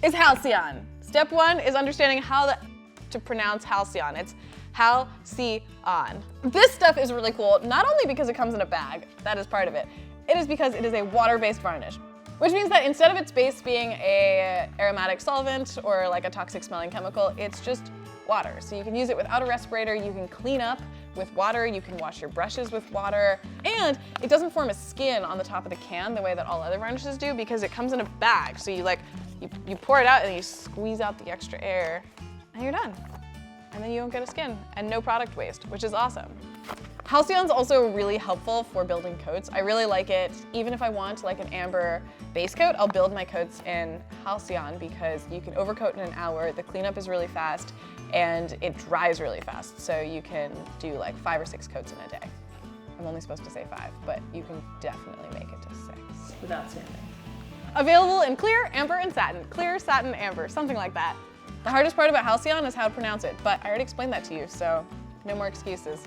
is Halcyon. Step 1 is understanding how to pronounce Halcyon. It's Halcyon. This stuff is really cool, not only because it comes in a bag, that is part of it. It is because it is a water-based varnish, which means that instead of its base being a aromatic solvent or like a toxic smelling chemical, it's just water. So you can use it without a respirator, you can clean up with water, you can wash your brushes with water, and it doesn't form a skin on the top of the can the way that all other varnishes do because it comes in a bag. So you pour it out and you squeeze out the extra air and you're done. And then you don't get a skin and no product waste, which is awesome. Halcyon's also really helpful for building coats. I really like it. Even if I want like an amber base coat, I'll build my coats in Halcyon because you can overcoat in an hour, the cleanup is really fast, and it dries really fast. So you can do like 5 or 6 coats in a day. I'm only supposed to say 5, but you can definitely make it to 6. Without sanding. Available in clear, amber, and satin. Clear, satin, amber, something like that. The hardest part about Halcyon is how to pronounce it, but I already explained that to you, so no more excuses.